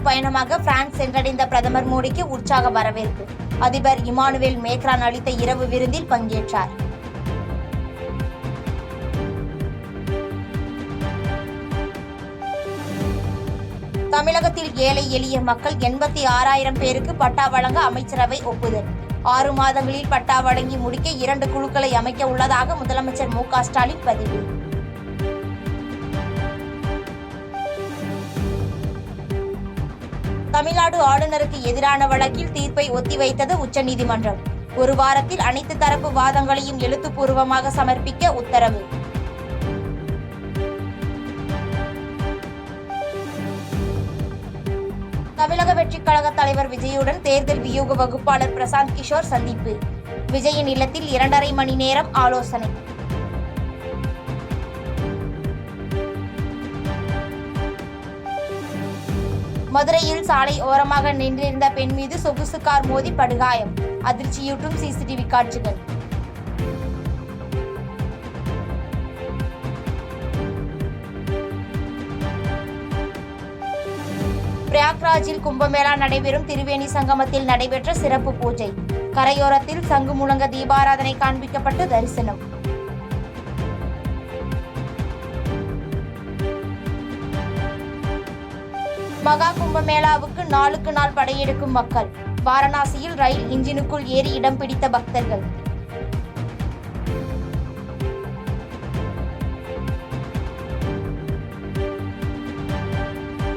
பயணமாக பிரான்ஸ் சென்றடைந்த பிரதமர் மோடிக்கு உற்சாக வரவேற்பு. அதிபர் இமானுவேல் மேக்ரான் அளித்த இரவு விருந்தில் பங்கேற்றார். தமிழகத்தில் ஏழை எளிய மக்கள் 86,000 பேருக்கு பட்டா வழங்க அமைச்சரவை ஒப்புதல். 6 மாதங்களில் பட்டா வழங்கி முடிக்க 2 குழுக்களை அமைக்க உள்ளதாக முதலமைச்சர் மு.க. ஸ்டாலின் பதிவு. தமிழ்நாடு ஆளுநருக்கு எதிரான வழக்கில் தீர்ப்பை ஒத்திவைத்தது உச்சநீதிமன்றம். 1 வாரத்தில் அனைத்து தரப்பு வாதங்களையும் எழுத்துப்பூர்வமாக சமர்ப்பிக்க உத்தரவு. தமிழக வெற்றிக் கழக தலைவர் விஜயுடன் தேர்தல் வியூக வகுப்பாளர் பிரசாந்த் கிஷோர் சந்திப்பு. விஜயின் இல்லத்தில் 2.5 மணி நேரம் ஆலோசனை. மதுரையில் சாலை ஓரமாக நின்றிருந்த பெண் மீது சொகுசு கார் மோதி படுகாயம். அதிர்ச்சியூட்டும் சிசிடிவி காட்சிகள். பிரயாக்ராஜில் கும்பமேளா நடைபெறும் திரிவேணி சங்கமத்தில் நடைபெற்ற சிறப்பு பூஜை. கரையோரத்தில் சங்கு முழங்க தீபாராதனை காண்பிக்கப்பட்டு தரிசனம். மகா கும்பமேளாவுக்கு நாளுக்கு நாள் படையெடுக்கும் மக்கள். வாரணாசியில் ரயில் இன்ஜினுக்குள் ஏறி இடம் பிடித்த பக்தர்கள்.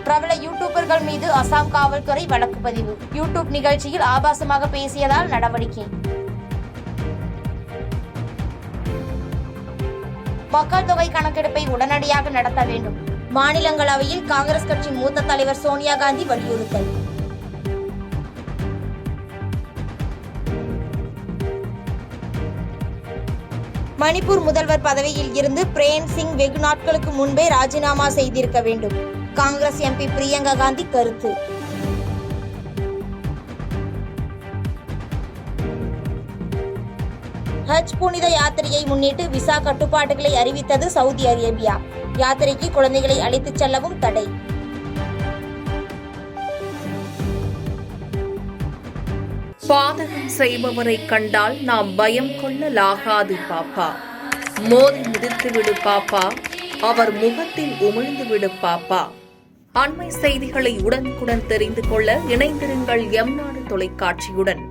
பிரபல யூடியூபர்கள் மீது அசாம் காவல்துறை வழக்கு பதிவு. யூடியூப் நிகழ்ச்சியில் ஆபாசமாக பேசியதால் நடவடிக்கை. மக்கள் தொகை கணக்கெடுப்பை உடனடியாக நடத்த வேண்டும். மாநிலங்களவையில் காங்கிரஸ் கட்சி மூத்த தலைவர் சோனியா காந்தி வலியுறுத்தல். மணிப்பூர் முதல்வர் பதவியில் இருந்து பிரேன் சிங் வெகு நாட்களுக்கு முன்பே ராஜினாமா செய்திருக்க வேண்டும். காங்கிரஸ் எம்பி பிரியங்கா காந்தி கருத்து. ஹஜ் புனித யாத்திரையை முன்னிட்டு விசா கட்டுப்பாடுகளை அறிவித்தது சவுதி அரேபியா. யாத்திரைக்கு குழந்தைகளை அழைத்துச் செல்லவும் தடை. பாதகம் செய்பவரை கண்டால் நாம் பயம் கொள்ளலாகாது பாப்பா. மோதி மிதித்து விடு பாப்பா, அவர் முகத்தில் உமிழ்ந்து விடு பாப்பா. அண்மை செய்திகளை உடனுக்குடன் தெரிந்து கொள்ள இணைந்திருங்கள் எம் நாடு தொலைக்காட்சியுடன்.